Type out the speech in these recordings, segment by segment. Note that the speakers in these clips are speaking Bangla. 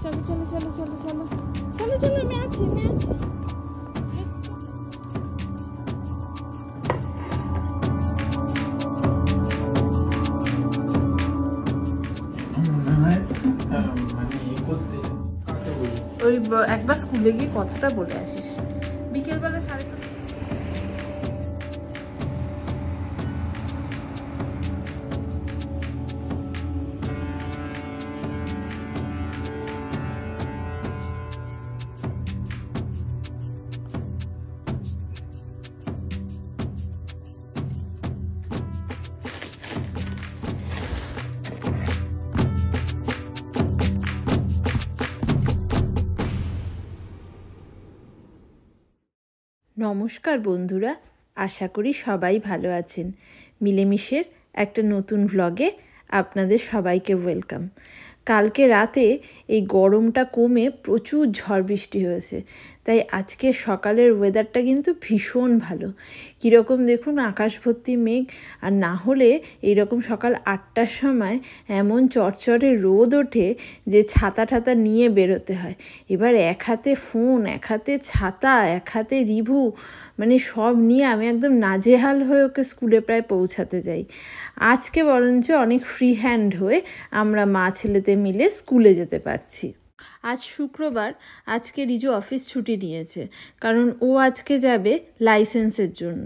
চলো চলো চলো চলো চলো চলো চলো, আমি আছি আমি আছি। ওই একবার স্কুলে গিয়ে কথাটা বলে আসিস, বিকেলবেলা 5:30। নমস্কার বন্ধুরা, আশা করি সবাই ভালো আছেন। মিলেমিশের একটা নতুন ভ্লগে আপনাদের সবাইকে ওয়েলকাম। কালকে রাতে এই গরমটা কমে প্রচুর ঝড় বৃষ্টি হয়েছে, তাই আজকে সকালের ওয়েদারটা কিন্তু ভীষণ ভালো। কীরকম দেখুন, আকাশ ভর্তি মেঘ, আর না হলে এইরকম সকাল 8টার সময় এমন চড়চড়ে রোদ ওঠে যে ছাতা ঠাতা নিয়ে বেরোতে হয়। এবার এক হাতে ফোন, এক হাতে ছাতা, এক হাতে রিভু, মানে সব নিয়ে আমি একদম নাজেহাল হয়ে ওকে স্কুলে প্রায় পৌঁছাতে যাই। আজকে বরঞ্চ অনেক ফ্রি হ্যান্ড হয়ে আমরা মা ছেলেতে মিলে স্কুলে যেতে পারছি। আজ শুক্রবার, আজকে রিজু অফিস ছুটি নিয়েছে, কারণ ও আজকে যাবে লাইসেন্সের জন্য।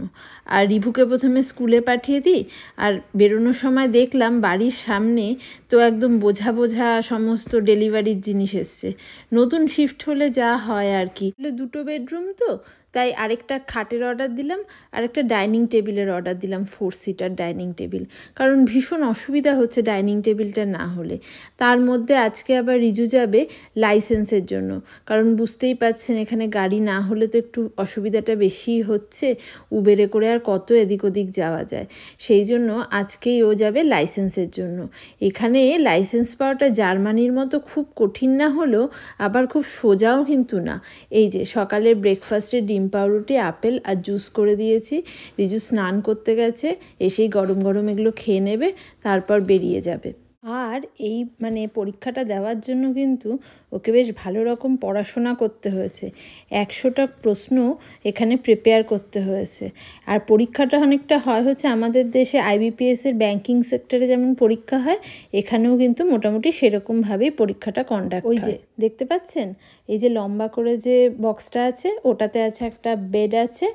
আর রিভুকে প্রথমে স্কুলে পাঠিয়ে দিই, আর বেরোনোর সময় দেখলাম বাড়ির সামনে তো একদম বোঝা বোঝা সমস্ত ডেলিভারির জিনিস এসছে। নতুন শিফট হলে যা হয় আর কি, 2 বেডরুম তো, তাই আরেকটা খাটের অর্ডার দিলাম, আরেকটা ডাইনিং টেবিলের অর্ডার দিলাম, 4 সিটার ডাইনিং টেবিল, কারণ ভীষণ অসুবিধা হচ্ছে ডাইনিং টেবিলটা না হলে। তার মধ্যে আজকে আবার রিজু যাবে লাইসেন্সের জন্য, কারণ বুঝতেই পাচ্ছেন এখানে গাড়ি না হলে তো একটু অসুবিধাটা বেশিই হচ্ছে। উবেরে করে আর কত এদিক ওদিক যাওয়া যায়, সেই জন্য আজকেই ও যাবে লাইসেন্সের জন্য। এখানে লাইসেন্স পাওয়াটা জার্মানির মতো খুব কঠিন না হলেও আবার খুব সোজাও কিন্তু না। এই যে সকালের ব্রেকফাস্টে ডিম পাউরুটি, আপেল আর জুস করে দিয়েছি। রিজু স্নান করতে গেছে, এসেই গরম গরম এগুলো খেয়ে নেবে, তারপর বেরিয়ে যাবে। আর এই পরীক্ষাটা দেওয়ার জন্য কিন্তু ওকে বেশ ভালো রকম পড়াশোনা করতে হয়েছে। 100টা প্রশ্ন এখানে প্রিপেয়ার করতে হয়েছে। আর পরীক্ষাটা অনেকটা হচ্ছে আমাদের দেশে IBPS-এর ব্যাংকিং সেক্টরে যেমন পরীক্ষা হয়, এখানেও কিন্তু মোটামুটি সেরকমভাবেই পরীক্ষাটা কন্ডাক্ট হয়। ওই যে দেখতে পাচ্ছেন, এই যে লম্বা করে যে বক্সটা আছে, ওটাতে আছে একটা বেড আছে,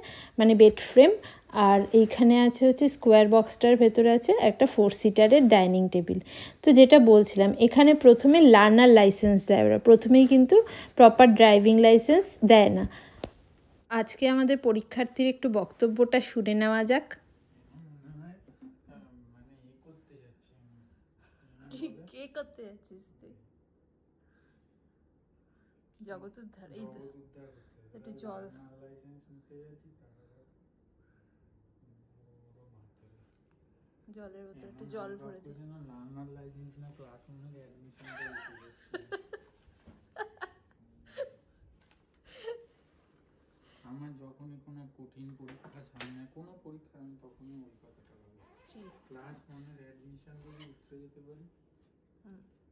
বেড ফ্রেম, আর এইখানে আছে স্কোয়ার বক্সটার ভেতরে আছে একটা 4 সিটারের ডাইনিং টেবিল। তো যেটা বলছিলাম, এখানে প্রথমে লার্নার লাইসেন্স দেয় ওরা, প্রথমেই কিন্তু প্রপার ড্রাইভিং লাইসেন্স দেয় না। আজকে আমাদের পরীক্ষার্থীর একটু বক্তব্যটা শুনে নেওয়া যাক। কে করতে যাচ্ছিস তুই? জগতুদ্ধার। এই তো একটু জল, জলের বোতলে একটু জল ভরে দিই। লার্নার লাইসেন্স না, ক্লাস 1 এর অ্যাডমিশন আমার যখনই কোনো কঠিন পরীক্ষা সামনে, কোনো পরীক্ষা, আমি তখনই ওই কথাটা বলি, ক্লাস 1 এর অ্যাডমিশন যদি উঠতে যেতে পারি,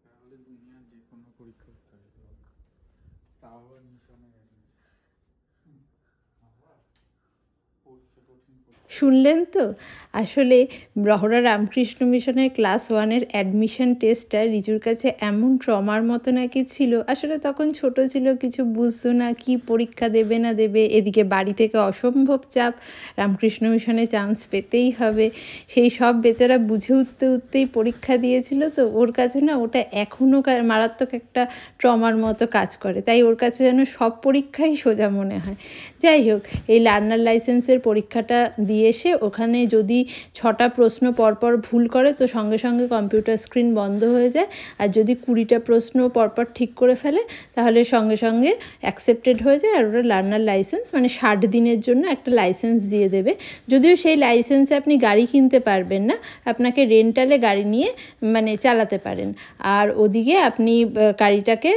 তাহলে দুনিয়ার যে কোনো পরীক্ষা উঠতে যেতে পারি, তাও মিশনের অ্যাডমিশন। শুনলেন তো, আসলে রহরা রামকৃষ্ণ মিশনের ক্লাস 1-এর অ্যাডমিশন টেস্টটা রিজুর কাছে এমন ট্রমার মতো নাকি ছিল। আসলে তখন ছোট ছিল, কিছু বুঝতো না কি পরীক্ষা দেবে না দেবে, এদিকে বাড়ি থেকে অসম্ভব চাপ, রামকৃষ্ণ মিশনে চান্স পেতেই হবে, সেই সব বেচারা বুঝে উঠতেই পরীক্ষা দিয়েছিল। তো ওর কাছে না ওটা এখনও মারাত্মক একটা ট্রমার মতো কাজ করে, তাই ওর কাছে যেন সব পরীক্ষাই সোজা মনে হয়। যাই হোক, এই লার্নার লাইসেন্সের পরীক্ষাটা দিয়ে এসে ওখানে যদি 6টা প্রশ্ন পরপর ভুল করে তো সঙ্গে সঙ্গে কম্পিউটার স্ক্রিন বন্ধ হয়ে যায়, আর যদি 20টা প্রশ্ন পরপর ঠিক করে ফেলে তাহলে সঙ্গে সঙ্গে অ্যাকসেপ্টেড হয়ে যায়, আর ওরা লার্নার লাইসেন্স 60 দিনের জন্য একটা লাইসেন্স দিয়ে দেবে। যদিও সেই লাইসেন্সে আপনি গাড়ি কিনতে পারবেন না, আপনাকে রেন্টালে গাড়ি নিয়ে চালাতে পারেন। আর ওদিকে আপনি গাড়িটাকে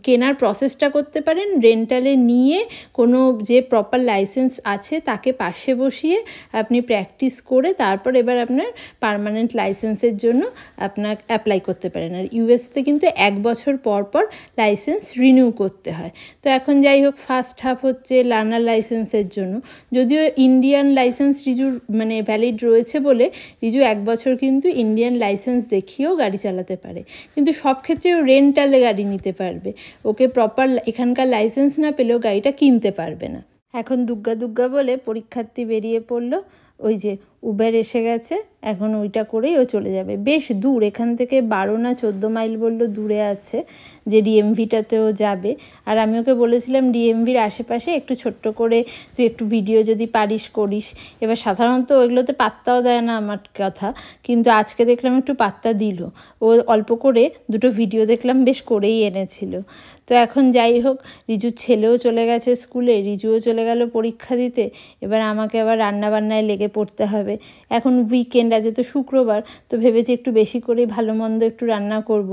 কেনার প্রসেসটা করতে পারেন রেন্টালে নিয়ে, কোনো যে প্রপার লাইসেন্স আছে তাকে পাশে বসিয়ে আপনি প্র্যাকটিস করে তারপর এবার আপনার পার্মানেন্ট লাইসেন্সের জন্য আপনার অ্যাপ্লাই করতে পারেন। আর ইউএসতে কিন্তু 1 বছর পর পর লাইসেন্স রিনিউ করতে হয়। তো এখন যাই হোক ফার্স্ট হাফ হচ্ছে লার্নার লাইসেন্সের জন্য, যদিও ইন্ডিয়ান লাইসেন্স রিজুর মানে ভ্যালিড রয়েছে বলে রিজু 1 বছর কিন্তু ইন্ডিয়ান লাইসেন্স দেখিয়েও গাড়ি চালাতে পারে, কিন্তু সব ক্ষেত্রেও রেন্টালে গাড়ি নিতে পারবে, ওকে প্রপার এখানকার লাইসেন্স না পেলেও গাড়িটা কিনতে পারবে না। এখন দুগ্গা দুগ্গা বলে পরীক্ষার্থী বেরিয়ে পড়লো, ওই যে উবের এসে গেছে, এখন ওইটা করেই ও চলে যাবে। বেশ দূর, এখান থেকে 12 না 14 মাইল বললো দূরে আছে যে ডিএমভিটাতেও যাবে। আর আমি ওকে বলেছিলাম ডিএমভির আশেপাশে একটু ছোট্ট করে তুই একটু ভিডিও যদি পারিস করিস। এবার সাধারণত ওইগুলোতে পাত্তাও দেয় না আমার কথা, কিন্তু আজকে দেখলাম একটু পাত্তা দিল। ও অল্প করে 2টো ভিডিও দেখলাম বেশ করেই এনেছিল। তো এখন যাই হোক, রিজুর ছেলেও চলে গেছে স্কুলে, রিজুও চলে গেল পরীক্ষা দিতে। এবার আমাকে আবার রান্নাবান্নায় লেগে পড়তে হবে। এখন উইকেন্ড, আজ তো শুক্রবার, তো ভেবেছি একটু বেশি করে ভালো মন্দ একটু রান্না করব।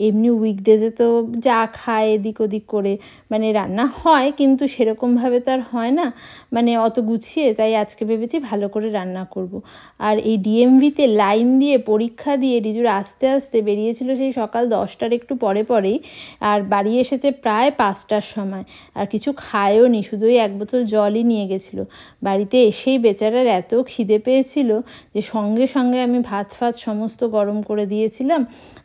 এমনি উইকডেজে তো যা খায় এদিক ওদিক করে মানে রান্না হয়, কিন্তু সেরকমভাবে তো আর হয় না মানে অত গুছিয়ে, তাই আজকে ভেবেছি ভালো করে রান্না করব। আর এই ডিএমভিতে লাইন দিয়ে পরীক্ষা দিয়ে রিজুর আস্তে আস্তে বেরিয়েছিল সেই সকাল 10টার একটু পরেই, আর বাড়ি এসেছে প্রায় 5টার সময়। আর কিছু খায়ও নি, শুধু ওই 1 বোতল জলই নিয়ে গেছিলো। বাড়িতে এসেই বেচারার এত খিদে পেয়েছিল যে সঙ্গে সঙ্গে আমি ভাত সমস্ত গরম করে দিয়েছিলাম,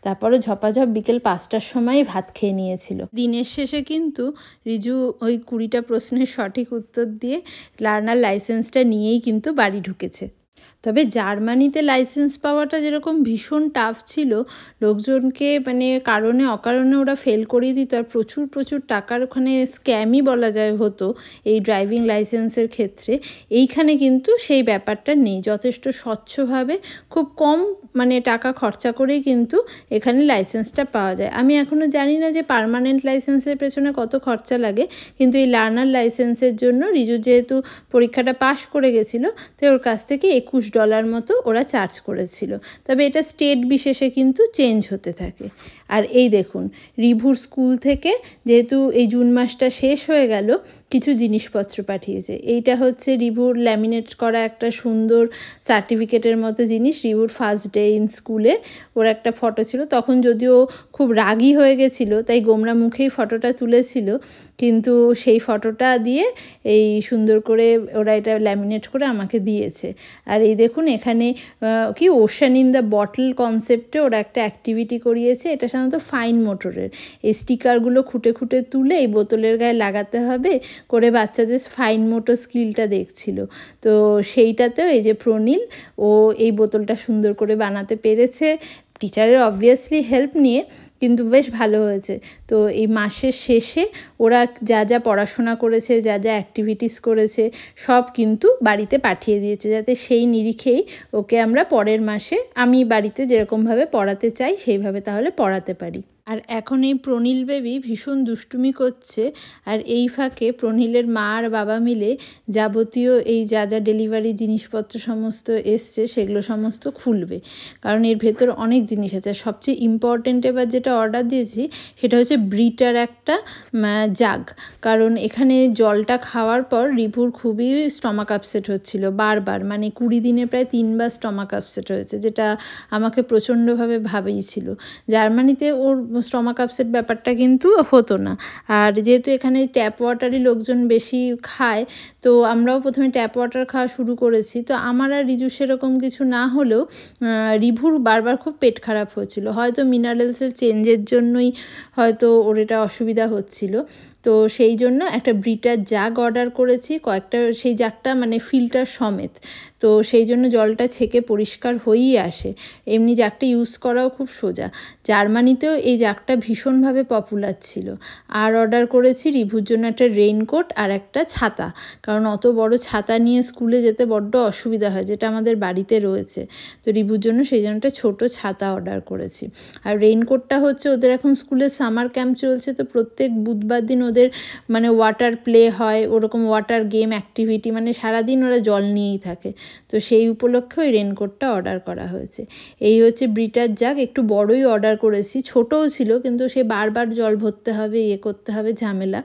তারপরে ঝপাঝপ বিকেল 5টার সময় ভাত খেয়ে নিয়েছিল। দিনের শেষে কিন্তু রিজু ওই 20টা প্রশ্নের সঠিক উত্তর দিয়ে লার্নার লাইসেন্সটা নিয়েই কিন্তু বাড়ি ঢুকেছে। তবে জার্মানিতে লাইসেন্স পাওয়াটা যেরকম ভীষণ টাফ ছিল, লোকজনকে মানে কারণে অকারণে ওরা ফেল করিয়ে দিত, আর প্রচুর প্রচুর টাকার ওখানে স্ক্যামই বলা যায় হতো এই ড্রাইভিং লাইসেন্সের ক্ষেত্রে। এইখানে কিন্তু সেই ব্যাপারটা নেই, যথেষ্ট স্বচ্ছভাবে খুব কম মানে টাকা খরচা করেই কিন্তু এখানে লাইসেন্সটা পাওয়া যায়। আমি এখনও জানি না যে পার্মানেন্ট লাইসেন্সের পেছনে কত খরচা লাগে, কিন্তু এই লার্নার লাইসেন্সের জন্য রিজু যেহেতু পরীক্ষাটা পাশ করে গেছিলো, তো ওর কাছ থেকে $21 মতো ওরা চার্জ করেছিল। তবে এটা স্টেট বিশেষে কিন্তু চেঞ্জ হতে থাকে। আর এই দেখুন, রিভুর স্কুল থেকে যেহেতু এই জুন মাসটা শেষ হয়ে গেল, কিছু জিনিসপত্র পাঠিয়েছে। এইটা হচ্ছে রিভুর ল্যামিনেট করা একটা সুন্দর সার্টিফিকেটের মতো জিনিস। রিভুর ফার্স্ট ডে ইন স্কুলে ওর একটা ফটো ছিল, তখন যদিও খুব রাগী হয়ে গেছিলো তাই গোমরা মুখেই ফটোটা তুলেছিল, কিন্তু সেই ফটোটা দিয়ে এই সুন্দর করে ওরা এটা ল্যামিনেট করে আমাকে দিয়েছে। আর এই দেখুন এখানে কি ওশান ইন দ্য বটল কনসেপ্টে ওরা একটা অ্যাক্টিভিটি করিয়েছে। এটা সাধারণত ফাইন মোটরের, এই স্টিকারগুলো খুঁটে খুঁটে তুলে এই বোতলের গায়ে লাগাতে হবে করে বাচ্চাদের ফাইন মোটর স্কিলটা দেখছিল। তো সেইটাতেও এই যে প্রনীল, ও এই বোতলটা সুন্দর করে বানাতে পেরেছে টিচারের অবভিয়াসলি হেল্প নিয়ে, কিন্তু বেশ ভালো হয়েছে। তো এই মাসের শেষে ওরা যা যা পড়াশোনা করেছে, যা যা অ্যাক্টিভিটিস করেছে সব কিন্তু বাড়িতে পাঠিয়ে দিয়েছে, যাতে সেই নিরিখেই ওকে আমরা পরের মাসে আমি বাড়িতে যেরকমভাবে পড়াতে চাই সেইভাবে তাহলে পড়াতে পারি। আর এখন এই প্রনীল বেবি ভীষণ দুষ্টুমি করছে, আর এই ফাঁকে প্রনীলের মা আর বাবা মিলে যাবতীয় এই যা যা ডেলিভারি জিনিসপত্র সমস্ত এসছে সেগুলো সমস্ত খুলবে, কারণ এর ভেতর অনেক জিনিস আছে। সবচেয়ে ইম্পর্টেন্ট এবার যেটা অর্ডার দিয়েছি সেটা হচ্ছে ব্রিটার একটা জাগ, কারণ এখানে জলটা খাওয়ার পর রিভুর খুবই স্টমাক আপসেট হচ্ছিল বারবার, মানে 20 দিনে প্রায় 3বার স্টমাক আপসেট হয়েছে, যেটা আমাকে প্রচণ্ডভাবে ভাবিয়েছিল। জার্মানিতে ওর স্টমাক আপসেট ব্যাপারটা কিন্তু হতো না। আর যেহেতু এখানে ট্যাপ ওয়াটারই লোকজন বেশি খায়, তো আমরাও প্রথমে ট্যাপ ওয়াটার খাওয়া শুরু করেছি। তো আমার আর রিজু সেরকম কিছু না হলেও রিভুর বারবার খুব পেট খারাপ হচ্ছিল, হয়তো মিনারেলসের চেঞ্জের জন্যই হয়তো ওর এটা অসুবিধা হচ্ছিল। তো সেই জন্য একটা ব্রিটার জাগ অর্ডার করেছি, কয়েকটা, সেই জাগটা মানে ফিল্টার সমেত, তো সেই জন্য জলটা ছেঁকে পরিষ্কার হয়েই আসে। এমনি জাগটা ইউজ করাও খুব সোজা। জার্মানিতেও এই জাগটা ভীষণভাবে পপুলার ছিল। আর অর্ডার করেছি রিভুর জন্য একটা রেইনকোট আর একটা ছাতা, কারণ অত বড় ছাতা নিয়ে স্কুলে যেতে বড্ড অসুবিধা হয়, যেটা আমাদের বাড়িতে রয়েছে। তো রিভুর জন্য সেই জন্য একটা ছোটো ছাতা অর্ডার করেছি। আর রেইনকোটটা হচ্ছে ওদের এখন স্কুলে সামার ক্যাম্প চলছে, তো প্রত্যেক বুধবার দিন ওদের মানে ওয়াটার প্লে হয়, ওরকম ওয়াটার গেম অ্যাক্টিভিটি, মানে সারাদিন ওরা জল নিয়েই থাকে। তো সেই উপলক্ষে ওই রেনকোটটা অর্ডার করা হয়েছে। এই হচ্ছে ব্রিটার জাগ, একটু বড়ই অর্ডার করেছি, ছোটও ছিল কিন্তু সে বারবার জল ভরতে হবে, করতে হবে, ঝামেলা।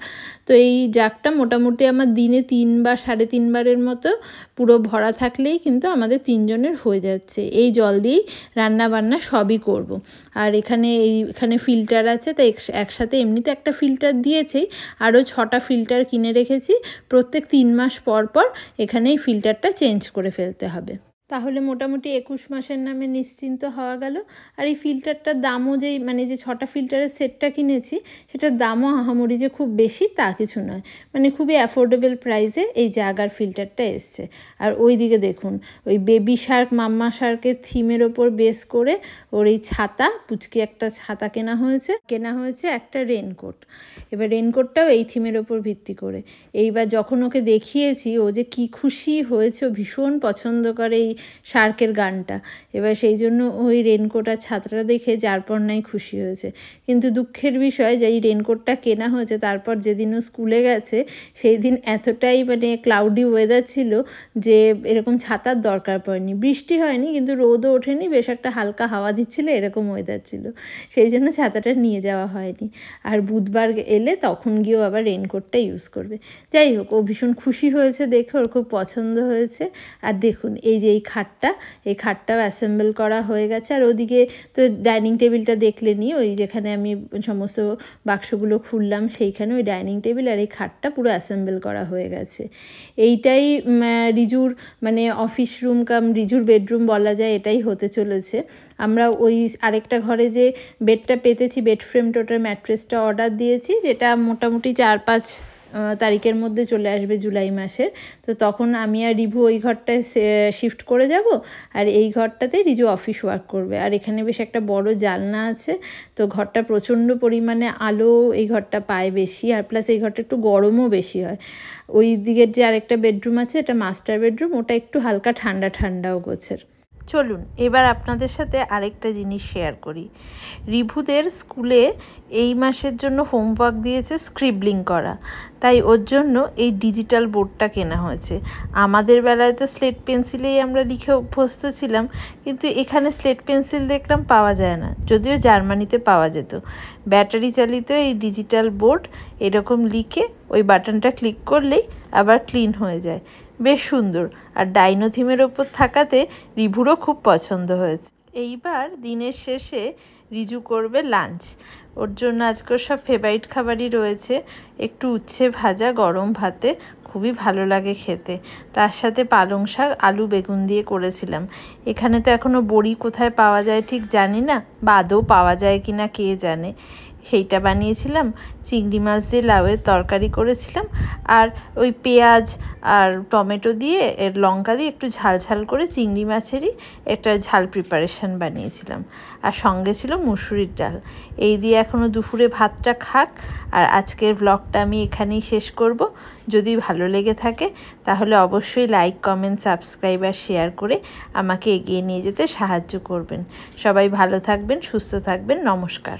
তো এই জাগটা মোটামুটি আমার দিনে 3 বা 3.5 বারের মতো পুরো ভরা থাকলেই কিন্তু আমাদের 3 জনের হয়ে যাচ্ছে। এই জল দিয়েই রান্না বান্না সবই করব। আর এখানে ফিল্টার আছে, তাই একসাথে এমনিতে একটা ফিল্টার দিয়েছেই, আরও 6টা ফিল্টার কিনে রেখেছি। প্রত্যেক 3 মাস পর পর এখানে এই ফিল্টারটা চেঞ্জ করে ফেলতে হবে। তাহলে মোটামুটি 21 মাসের নামে নিশ্চিন্ত হওয়া গেল। আর এই ফিল্টারটার দামও যে 6টা ফিল্টারের সেটটা কিনেছি, সেটার দামও আহামরি যে খুব বেশি তা কিছু নয়, খুবই অ্যাফোর্ডেবল প্রাইসে এই জাগার ফিল্টারটা এসছে। আর ওই দিকে দেখুন, ওই বেবি শার্ক মাম্মা শার্কের থিমের ওপর বেস করে ওর এই ছাতা, পুচকি একটা ছাতা কেনা হয়েছে একটা রেনকোট। এবার রেনকোটটাও এই থিমের ওপর ভিত্তি করে। এইবার যখন ওকে দেখিয়েছি, ও যে কি খুশি হয়েছে, ও ভীষণ পছন্দ করে এই শার্কের গানটা। এবার সেই জন্য ওই রেনকোট আর ছাতাটা দেখে যার পর নাই খুশি হয়েছে। কিন্তু দুঃখের বিষয় যে এই রেনকোটটা কেনা হয়েছে, তারপর যেদিন ও স্কুলে গেছে সেই দিন এতটাই ক্লাউডি ওয়েদার ছিল যে এরকম ছাতার দরকার পড়েনি। বৃষ্টি হয়নি কিন্তু রোদও ওঠেনি, বেশ একটা হালকা হাওয়া দিচ্ছিল, এরকম ওয়েদার ছিল। সেই জন্য ছাতাটা নিয়ে যাওয়া হয়নি। আর বুধবার এলে তখন গিয়েও আবার রেনকোটটা ইউজ করবে। যাই হোক, ও ভীষণ খুশি হয়েছে দেখে, ওর খুব পছন্দ হয়েছে। আর দেখুন এই যে এই খাটটাও অ্যাসেম্বল করা হয়ে গেছে। আর ওদিকে তো ডাইনিং টেবিলটা দেখলেনি, ওই যেখানে আমি সমস্ত বাক্সগুলো খুললাম সেইখানে ওই ডাইনিং টেবিল আর এই খাটটা পুরো অ্যাসেম্বল করা হয়ে গেছে। এইটাই রিজুর অফিস রুম কাম রিজুর বেডরুম বলা যায়, এটাই হতে চলেছে। আমরা ওই আরেকটা ঘরে যে বেডটা পেতেছি, বেড ফ্রেমটা, ওটার ম্যাট্রেসটা অর্ডার দিয়েছি, যেটা মোটামুটি 4-5 তারিখের মধ্যে চলে আসবে, জুলাই মাসের। তো তখন আমি আর রিভু ওই ঘরটায় শিফট করে যাব, আর এই ঘরটাতেই রিজু অফিস ওয়ার্ক করবে। আর এখানে বেশ একটা বড় জানলা আছে, তো ঘরটা প্রচণ্ড পরিমাণে আলো এই ঘরটা পায় বেশি। আর প্লাস এই ঘরটা একটু গরমও বেশি হয়। ওই দিকের যে আরেকটা বেডরুম আছে, এটা মাস্টার বেডরুম, ওটা একটু হালকা ঠান্ডাও গোছের। চলুন এবার আপনাদের সাথে আরেকটা জিনিস শেয়ার করি। রিভুদের স্কুলে এই মাসের জন্য হোমওয়ার্ক দিয়েছে স্ক্রিবলিং করা, তাই ওর জন্য এই ডিজিটাল বোর্ডটা কেনা হয়েছে। আমাদের বেলায় তো স্লেট পেন্সিলেই আমরা লিখে অভ্যস্ত ছিলাম, কিন্তু এখানে স্লেট পেন্সিল দেখলাম পাওয়া যায় না, যদিও জার্মানিতে পাওয়া যেত। ব্যাটারি চালিত এই ডিজিটাল বোর্ড, এরকম লিখে ওই বাটনটা ক্লিক করলেই আবার ক্লিন হয়ে যায়, বেশ সুন্দর। আর ডাইনো থিমের ওপর থাকাতে রিভুরও খুব পছন্দ হয়েছে। এইবার দিনের শেষে রিজু করবে লাঞ্চ। ওর জন্য আজকের সব ফেভারিট খাবারই রয়েছে। একটু উচ্ছে ভাজা গরম ভাতে খুবই ভালো লাগে খেতে, তার সাথে পালং শাক আলু বেগুন দিয়ে করেছিলাম। এখানে তো এখনও বড়ি কোথায় পাওয়া যায় ঠিক জানি না, বা আদৌ পাওয়া যায় কি না কে জানে। সেইটা বানিয়েছিলাম। চিংড়ি মাছ দিয়ে লাউয়ের তরকারি করেছিলাম, আর ওই পেঁয়াজ আর টমেটো দিয়ে এর লঙ্কা দিয়ে একটু ঝাল করে চিংড়ি মাছেরই একটা ঝাল প্রিপারেশান বানিয়েছিলাম। আর সঙ্গে ছিল মুসুরির ডাল। এই দিয়ে এখনও দুপুরে ভাতটা খাক। আর আজকের ব্লগটা আমি এখানেই শেষ করব। যদি ভালো লেগে থাকে তাহলে অবশ্যই লাইক, কমেন্ট, সাবস্ক্রাইব আর শেয়ার করে আমাকে এগিয়ে নিয়ে যেতে সাহায্য করবেন। সবাই ভালো থাকবেন, সুস্থ থাকবেন। নমস্কার।